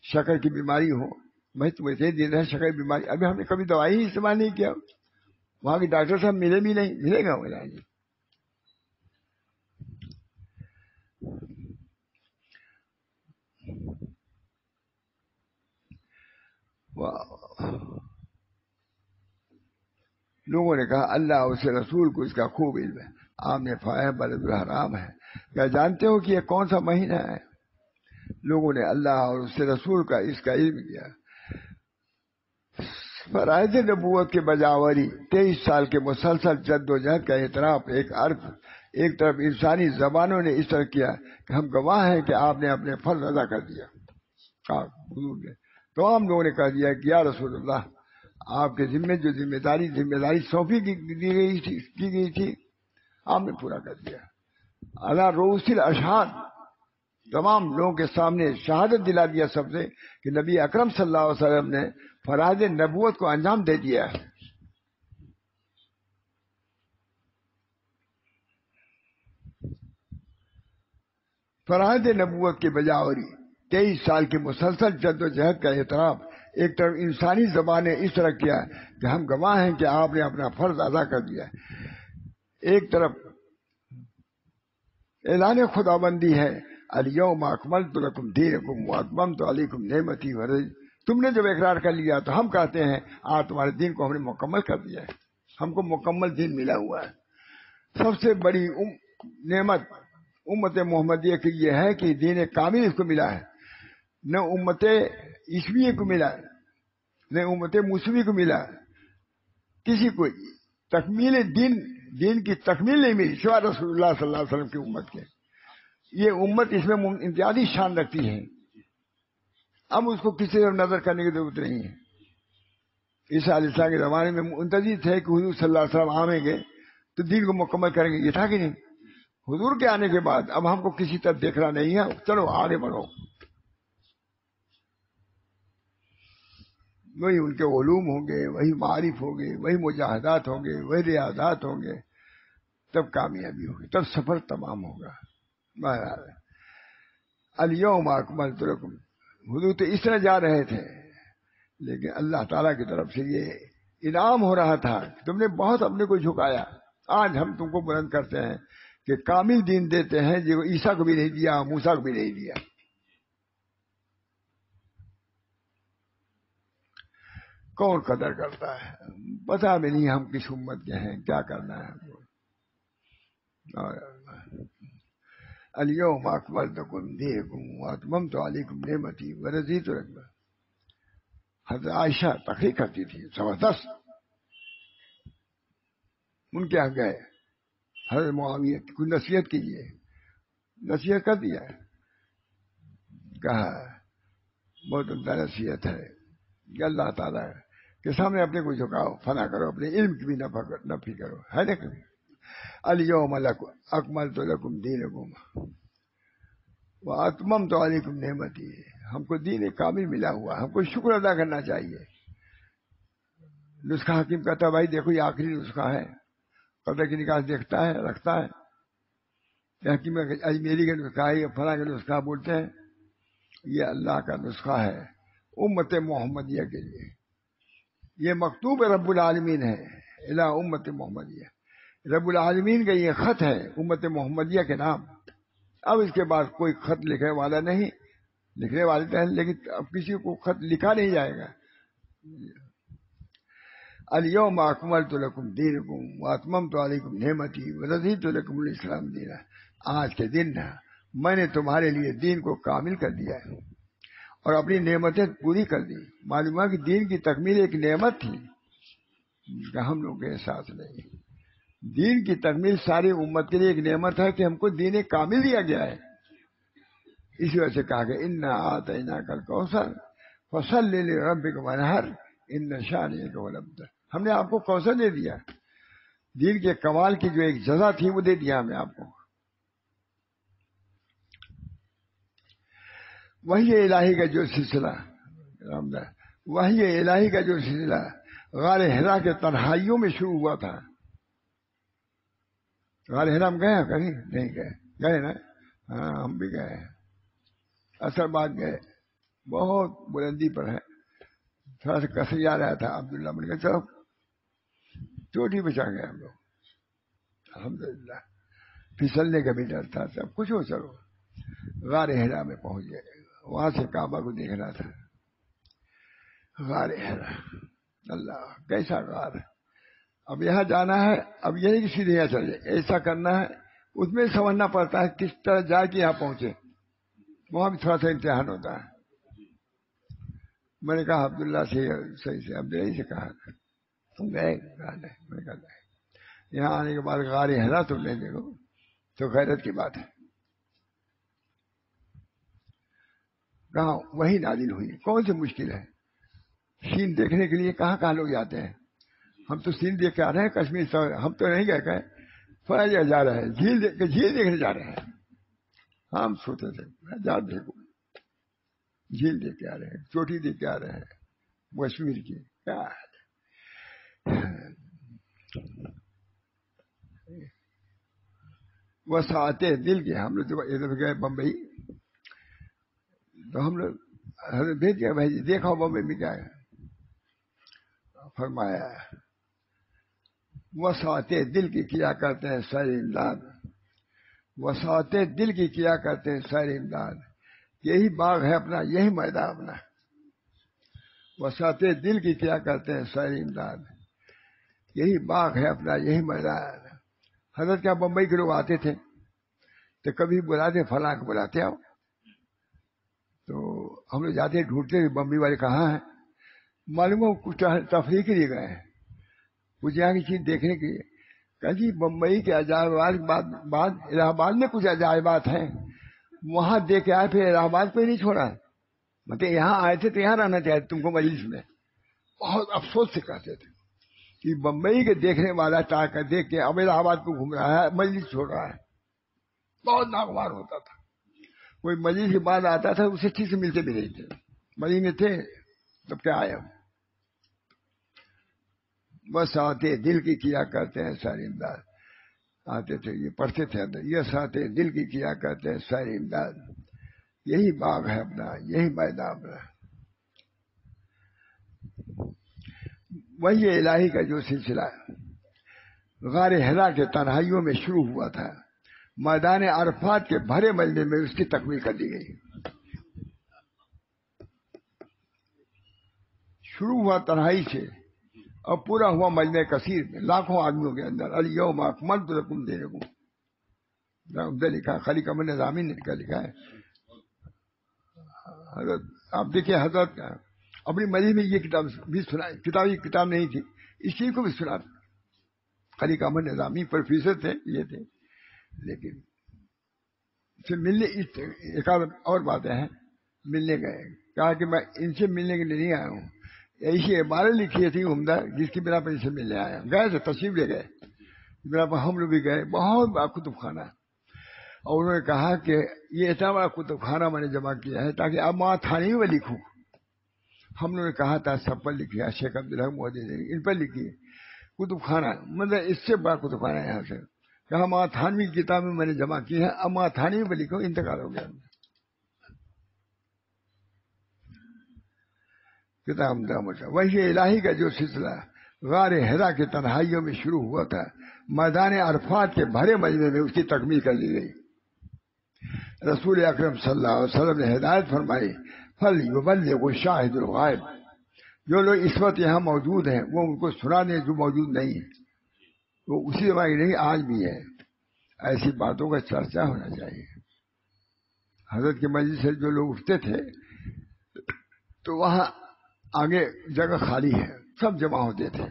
شکر کی بیماری ہو، میں تمہیں دن رہے شکر کی بیماری، ابھی ہم نے کبھی دوائی ہی استعمال نہیں کیا. وہاں کے ڈاکٹر صاحب ملے بھی نہیں، ملے گا ملا جی. لوگوں نے کہا اللہ اور اس رسول کو اس کا خوب علم ہے. آپ نے فرمایا بلد الحرام ہے. کیا جانتے ہو کہ یہ کون سا مہینہ ہے؟ لوگوں نے اللہ اور اس رسول کا اس کا علم کیا. فرائض نبوت کے بجاوری 23 سال کے مسلسل جد و جہد کا اعتراف ایک طرف انسانی زبانوں نے اس طرح کیا کہ ہم گواہ ہیں کہ آپ نے اپنے فرض ادا کر دیا. حضور نے تمام لوگوں نے کہہ دیا کہ یا رسول اللہ، آپ کے ذمے جو ذمہ داری سونپی کی گئی تھی آپ نے پورا کر دیا. علی رؤوس الاشہاد، تمام لوگوں کے سامنے شہادت دلا دیا سب سے کہ نبی اکرم صلی اللہ علیہ وسلم نے فرائض نبوت کو انجام دے دیا. فرائض نبوت کے بجاوری 23 سال کے مسلسل جد و جہد کا اعتراف ایک طرف انسانی زبان نے اس طرح کیا کہ ہم گواہ ہیں کہ آپ نے اپنا فرض ادا کر دیا. ایک طرف اعلان خدابندی ہے الیوم اکملت لکم دینکم واتممت علیکم نعمتی ورضیت. تم نے جب اقرار کر لیا تو ہم کہتے ہیں آج تمہارے دین کو ہم نے مکمل کر دیا ہے، ہم کو مکمل دین ملا ہوا ہے. سب سے بڑی نعمت امت محمدیہ کی یہ ہے کہ دین کامل اس کو ملا ہے. نہ امت عیسوی کو ملا، نہ امت موسوی کو ملا، کسی کو تکمیل دین کی تکمیل نہیں ملی سوائے رسول اللہ صلی اللہ علیہ وسلم کی امت کے. یہ امت اس میں امتیازی شان رکھتی ہے. اب اس کو کسی طرف نظر کرنے کی ضرورت نہیں ہے. عیسیٰ علیہ السلام کے زمانے میں منتظر تھے کہ حضور صلی اللہ علیہ وسلم آئیں گے تو دین کو مکمل کریں گے، یہ تھا کہ نہیں؟ حضور کے آنے کے بعد اب ہم کو کسی طرف دیکھنا نہیں ہے، چلو آگے بڑھو. وہی ان کے علوم ہوں گے، وہی معارف ہوں گے، وہی مجاہدات ہوں گے، وہی ریاضات ہوں گے، تب کامیابی ہوگی، تب سفر تمام ہوگا. الیوم اکملت لکم. حضور تو اس طرح جا رہے تھے لیکن اللہ تعالیٰ کی طرف سے یہ انعام ہو رہا تھا کہ تم نے بہت اپنے کو جھکایا، آج ہم تم کو بلند کرتے ہیں کہ کامل دین دیتے ہیں جو عیسیٰ کو بھی نہیں دیا، موسیٰ کو بھی نہیں دیا۔ کون قدر کرتا ہے؟ پتا بھی نہیں ہم کس امت کے ہیں، کیا کرنا ہے ہم کو۔ الیوم اکملت لکم دینکم واتممت علیکم نعمتی ورضیت لکم۔ حضرت عائشہ تقریر کرتی تھی زبردست، ان کے یہاں گئے، حضرت معاویہ کوئی نصیحت کیجیے، نصیحت کر دیا، کہا بہت عمدہ نصیحت ہے کہ اللہ تعالیٰ کے سامنے اپنے کو جھکاؤ، فنا کرو، اپنے علم کی بھی نفی کرو، ہے نا؟ الیوم اکملت لکم دینکم واتممت علیکم نعمتی۔ ہم کو دین کامل ملا ہوا، ہم کو شکر ادا کرنا چاہیے۔ نسخہ حکیم کہتا ہے بھائی دیکھو یہ آخری نسخہ ہے، قدر کی نکاح دیکھتا ہے رکھتا ہے، یہ حکیم اجمیری کا نسخہ ہے، یہ فلاں کا نسخہ بولتے ہیں، یہ اللہ کا نسخہ ہے امت محمدیہ کے لیے۔ یہ مکتوب رب العالمین ہے الی امت محمدیہ، رب العالمین کا یہ خط ہے امت محمدیہ کے نام۔ اب اس کے بعد کوئی خط لکھنے والا نہیں، لکھنے والے تو ہیں لیکن اب کسی کو خط لکھا نہیں جائے گا۔ الیوم اکملت لکم دینکم واتممت علیکم نعمتی ورضیت لکم الاسلام دینا۔ آج کے دن میں نے تمہارے لیے دین کو کامل کر دیا ہے اور اپنی نعمتیں پوری کر دی۔ معلوم ہے کہ دین کی تکمیل ایک نعمت تھی کہ ہم لوگ کے احساس نہیں۔ دین کی تکمیل ساری امت کے لیے ایک نعمت ہے کہ ہم کو دین کامل دیا گیا ہے۔ اسی وجہ سے کہا کہ انا اعطیناک الکوثر فصل لربک وانحر ان شانئک هو الابتر۔ ہم نے آپ کو کوثر دے دیا، دین کے کمال کی جو ایک جزا تھی وہ دے دیا ہم نے آپ کو۔ وحی الہی کا جو سلسلہ، وحی الہی کا جو سلسلہ غار حرا کے تنہائیوں میں شروع ہوا تھا۔ غار حرا ہم گئے ہیں کہیں؟ نہیں گئے، گئے نا؟ ہاں ہم بھی گئے ہیں، اثر باغ گئے، بہت بلندی پر ہے، تھوڑا سا کسی آ رہا تھا عبداللہ بن کے چلو چوٹی پہ چڑھ گئے ہم لوگ، الحمدللہ، پھسلنے کا بھی ڈر تھا، سب کچھ ہو، چلو غار حرا میں پہنچ گئے، وہاں سے کعبہ کو دیکھ رہا تھا۔ غار حرا، اللہ کیسا غار ہے! اب یہاں جانا ہے، اب یہی کہ سیدھے یہاں چلے، ایسا کرنا ہے، اس میں سمجھنا پڑتا ہے کس طرح جا کے یہاں پہنچے، وہاں بھی تھوڑا سا امتحان ہوتا ہے۔ میں نے کہا عبداللہ سے صحیح سے، عبداللہ سے کہا تم گئے؟ میں نے کہا یہاں آنے کے بعد غار حرا تم نہیں دیکھو تو غیرت کی بات ہے۔ کہاں وہی نازل ہوئی، کون سی مشکل ہے؟ سین دیکھنے کے لیے کہاں کہاں لوگ جاتے ہیں، ہم تو سین دیکھ کے آ رہے ہیں کشمیر سے، ہم تو نہیں گئے کہیں، تھوڑا جگہ جا رہے ہیں، جھیل دیکھنے جا رہے ہیں۔ ہم سوچتے تھے جا دیکھو، جھیل دیکھ کے آ رہے ہیں، چوٹی دیکھ کے آ رہے ہیں کشمیر کی، کیا وسعت دل کے۔ ہم لوگ ادھر گئے بمبئی تو ہم لوگ حضرت بھیج گیا بھائی دیکھا بمبئی میں کیا ہے، فرمایا وسعت دل کی کیا کرتے ہیں سیر امداد، وسعت دل کی کیا کرتے ہیں سیر امداد، یہی باغ ہے اپنا، یہی میدان اپنا، وسعت دل کی کیا کرتے ہیں سیر امداد، یہی باغ ہے اپنا، یہی میدان۔ حضرت کیا بمبئی کے لوگ آتے تھے تو کبھی بلاتے فلاں کو بلاتے آؤ، تو ہم لوگ جاتے ڈھونڈتے بمبئی والے کہاں ہیں، معلوم ہو کچھ تفریح کے لیے گئے ہیں، کچھ یہاں کی چیز دیکھنے کے لیے۔ کہ جی بمبئی کے عجائبات بعد الہ آباد میں کچھ عجائبات ہیں، وہاں دیکھ کے آئے پھر الہ آباد پہ نہیں چھوڑا، مطلب یہاں آئے تھے تو یہاں رہنا چاہتے تم کو مجلس میں۔ بہت افسوس سے کہتے تھے کہ بمبئی کے دیکھنے والا چاہ کر دیکھ کے اب الہ آباد کو گھوم رہا ہے، مجلس چھوڑ رہا ہے، بہت ناگوار ہوتا تھا۔ کوئی مجلس کے بعد آتا تھا اسے ٹھیک سے ملتے بھی نہیں تھے، مجلس میں تھے تب کیا آئے ہم۔ بس آتے دل کی کیا کرتے ہیں ساری امداد، آتے تھے یہ پڑھتے تھے اندر، یہ ساتے دل کی کیا کرتے ہیں ساری امداد، یہی باغ ہے اپنا، یہی میدان اپنا۔ وہی الہی کا جو سلسلہ غار حرا کے تنہائیوں میں شروع ہوا تھا، میدان عرفات کے بھرے مجمع میں اس کی تکمیل کر دی گئی۔ شروع ہوا تنہائی سے اور پورا ہوا مجمع کثیر میں، لاکھوں آدمیوں کے اندر۔ الیوم اکملت لکم دینکم، لکھا خلیق امن نظامی نے لکھا ہے۔ حضرت آپ دیکھیں، حضرت اپنی مجلس میں یہ کتاب بھی سنا، کتاب نہیں تھی، اس چیز کو بھی سنا۔ خلیق امن نظامی پروفیسر تھے، یہ تھے، لیکن سے ملنے ایک اور باتیں ہیں، ملنے گئے، کہا کہ میں ان سے ملنے کے لیے نہیں آیا ہوں، ایسی عبارت لکھی تھی عمدہ جس کی بنا پر ان سے ملنے آیا۔ گئے تھے، تشریف لے گئے، بنا پر ہم لوگ بھی گئے، بہت بڑا کتب خانہ، اور انہوں نے کہا کہ یہ اتنا بڑا کتب خانہ میں نے جمع کیا ہے تاکہ اب وہاں تھانے میں لکھوں۔ ہم لوگوں نے کہا تھا سب پر لکھیا، شیخ عبداللہ مودی ان پر لکھی کتب خانہ، مطلب اس سے بڑا کتب خانہ ہے یہاں سے، کہا ماں تھانوی کی کتابیں میں نے جمع کی ہے، اب ماں تھانوی پہ لکھو، انتقال ہو گیا کتاب دامچا۔ وہی الہی کا جو سلسلہ غار حرا کے تنہائیوں میں شروع ہوا تھا، میدان عرفات کے بھرے مجمع میں اس کی تکمیل کر دی گئی۔ رسول اکرم صلی اللہ علیہ وسلم نے ہدایت فرمائی، فَلْيُبَلِّغُ الشَّاهِدُ الْغَائِبَ، جو لوگ اس وقت یہاں موجود ہیں وہ ان کو سنا دیں جو موجود نہیں ہے، وہ اسی زمانے نہیں آج بھی ہے۔ ایسی باتوں کا چرچا ہونا چاہیے۔ حضرت کے مجلس سے جو لوگ اٹھتے تھے تو وہاں آگے جگہ خالی ہے، سب جمع ہوتے تھے،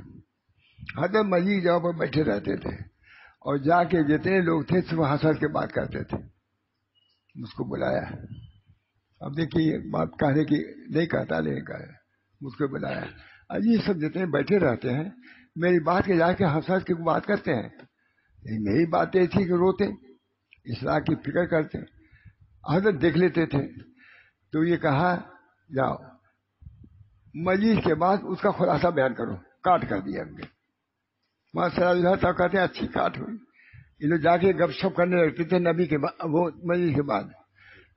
حضرت مجلس جگہ پر بیٹھے رہتے تھے، اور جا کے جتنے لوگ تھے صرف حسد کے بات کرتے تھے۔ مجھ کو بلایا، اب دیکھیے بات کہنے کی نہیں کہتا، لیکن کہا مجھ کو بلایا، ابھی یہ سب جتنے بیٹھے رہتے ہیں میری بات کے جا کے حسد کی بات کرتے ہیں، میری باتیں تھی کہ روتے، اصلاح کی فکر کرتے، حضرت دیکھ لیتے تھے۔ تو یہ کہا جاؤ مجلس کے بعد اس کا خلاصہ بیان کرو، کاٹ کر دیا ہم نے۔ وہاں صاحب کہتے ہیں اچھی کاٹ ہوئی۔ یہ لوگ جا کے گپ شپ کرنے لگتے تھے نبی کے بعد، وہ مجلس کے بعد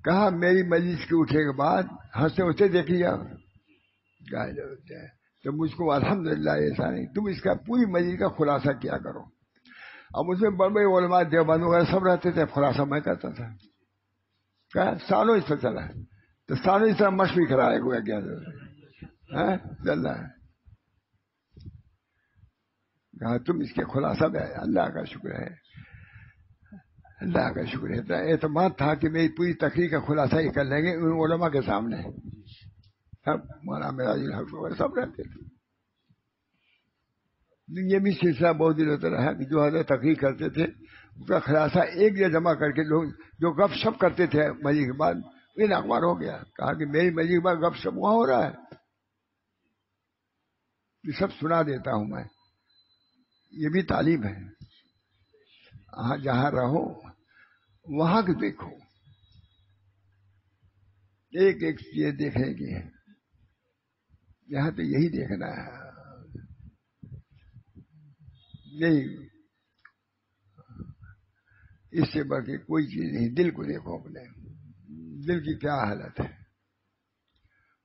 کہا میری مجلس کے اٹھے کے بعد ہنستے ہنستے دیکھ لیا تو مجھ کو الحمدللہ ایسا نہیں، تم اس کا پوری مجلس کا خلاصہ کیا کرو۔ اب اس میں بڑے بڑے علماء دیوبند وغیرہ سب رہتے تھے، خلاصہ میں کرتا تھا، کہا سالوں اس پر چلا، تو سالوں اس طرح مشق بھی کرائے گا کیا چل رہا ہے، کہا تم اس کے خلاصہ میں آئے۔ اللہ کا شکر ہے، اللہ کا شکر ہے، اعتماد تھا کہ میری پوری تقریر کا خلاصہ ہی کر لیں گے ان علماء کے سامنے، سب مولانا معراج الحق وغیرہ سب رہتے تھے۔ یہ بھی سلسلہ بہت دن ہوتا رہا کہ جو حضرت تقریر کرتے تھے اس کا خلاصہ ایک جگہ جمع کر کے لوگ جو گپ شپ کرتے تھے مجلس کے بعد ان اخبار ہو گیا، کہا کہ میری مجلس کے بعد گپ شپ وہاں ہو رہا ہے، یہ سب سنا دیتا ہوں میں۔ یہ بھی تعلیم ہے، جہاں رہو وہاں کے دیکھو، ایک ایک چیز دیکھنے کی ہے، یہاں تو یہی دیکھنا ہے، نہیں اس سے بڑھ کے کوئی چیز نہیں۔ دل کو دیکھو، اپنے دل کی کیا حالت ہے،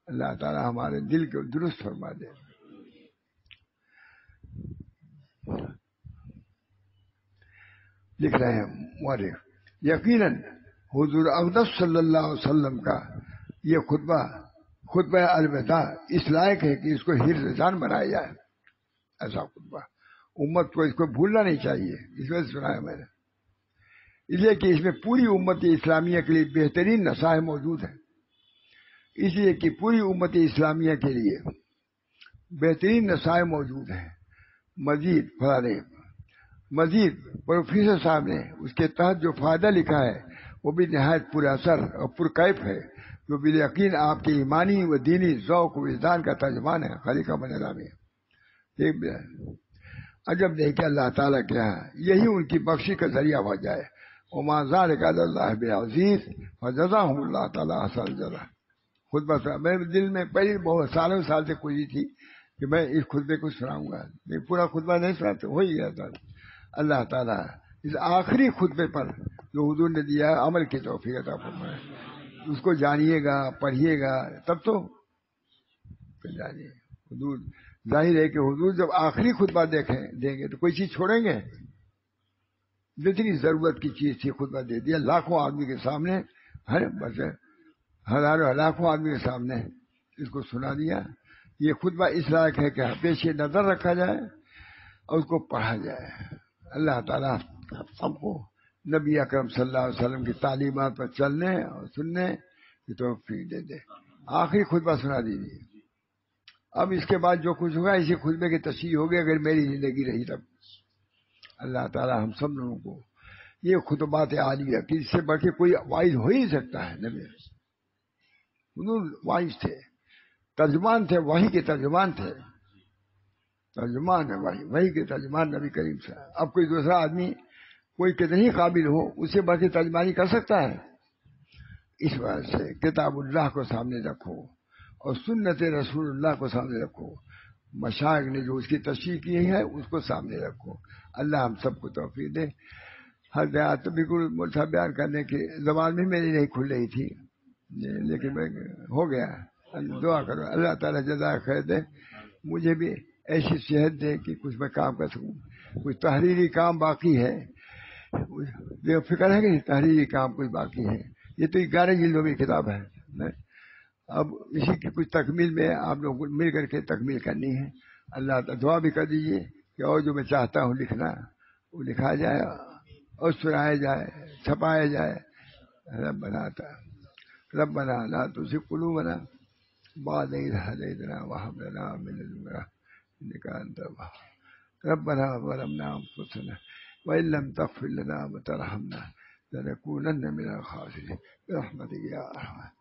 اللہ تعالی ہمارے دل کو درست فرما دے۔ لکھ رہے ہیں مورخ، یقیناً حضور اقدس صلی اللہ علیہ وسلم کا یہ خطبہ الوداع اس لائق ہے کہ اس کو حرز جان بنایا جائے۔ ایسا خطبہ امت کو اس کو بھولنا نہیں چاہیے، اس وجہ سے سنایا میں نے، اس لیے کہ اس میں پوری امت اسلامیہ کے لیے بہترین نصائح موجود ہیں، اس لیے کہ پوری امت اسلامیہ کے لیے بہترین نصائح موجود ہیں۔ مزید پروفیسر صاحب نے اس کے تحت جو فائدہ لکھا ہے وہ بھی نہایت پر اثر اور پرکیف ہے، جو بالیقین آپ کے ایمانی و دینی ذوق و وجدان کا ترجمان ہے۔ خلیقہ بن نظامی عجب نہیں کہ اللہ تعالیٰ کے یہاں یہی ان کی بخشی کا ذریعہ ہو جائے۔ وما ذلک علی اللہ بعزیز فجزاہم اللہ تعالیٰ احسن الجزاء۔ خطبہ میرے دل میں پہلے بہت سالوں سال سے کوشش تھی کہ میں اس خطبے کو سناؤں گا، میں پورا خطبہ نہیں سناتا، ہو ہی گیا تھا۔ اللہ تعالیٰ اس آخری خطبے پر جو حضور نے دیا عمل کی توفیق عطا فرمائے، اس کو جانیے گا، پڑھیے گا، تب تو جانیے۔ حضور ظاہر ہے کہ حضور جب آخری خطبہ دیں گے تو کوئی چیز چھوڑیں گے؟ جتنی ضرورت کی چیز تھی خطبہ دے دیا لاکھوں آدمی کے سامنے، بس ہزاروں لاکھوں آدمی کے سامنے اس کو سنا دیا. یہ خطبہ اس لائق ہے کہ پیش نظر رکھا جائے اور اس کو پڑھا جائے. اللہ تعالیٰ سب کو نبی اکرم صلی اللہ علیہ وسلم کی تعلیمات پر چلنے اور سننے کی توفیق دے دے. آخری خطبہ سنا دیجیے. اب اس کے بعد جو کچھ ہوگا اسی خطبے کی تشریح ہوگی اگر میری زندگی رہی تب. اللہ تعالیٰ ہم سب لوگوں کو یہ خطبات عالیہ کہ اس سے بڑھ کے کوئی وائز ہو ہی سکتا ہے. نبی حضور وائز تھے، ترجمان تھے، وحی کے ترجمان تھے. ترجمان ہے وحی کے ترجمان نبی کریم صاحب. اب کوئی دوسرا آدمی کوئی کتنے ہی قابل ہو اس سے بڑھ کے ترجمانی کر سکتا ہے؟ اس وجہ سے کتاب اللہ کو سامنے رکھو اور سنت رسول اللہ کو سامنے رکھو. مشائخ نے جو اس کی تشریح کی ہے اس کو سامنے رکھو. اللہ ہم سب کو توفیق دے. ہر بیان تو بالکل ملتا بیان کرنے کی زبان بھی میری نہیں کھل رہی تھی لیکن میں ہو گیا. دعا کرو اللہ تعالیٰ جزائے خیر دے، مجھے بھی ایسی صحت دے کہ کچھ میں کام کر سکوں. کچھ تحریری کام باقی ہے، فکر ہے کہ تحریری کام کچھ باقی ہے. یہ تو 11 جلدوں کی کتاب ہے. اب اسی کی کچھ تکمیل میں آپ لوگ مل کر کے تکمیل کرنی ہے. اللہ تعالیٰ دعا بھی کر دیجیے کہ اور جو میں چاہتا ہوں لکھنا وہ لکھا جائے اور سنایا جائے، چھپایا جائے. ربنا لا تزغ قلوبنا بعد إذ هديتنا وهب لنا من لدنك إنك أنت الوهاب. ربنا ظلمنا أنفسنا وإن لم تغفر لنا وترحمنا لنكونن من الخاسرين برحمتك يا أرحم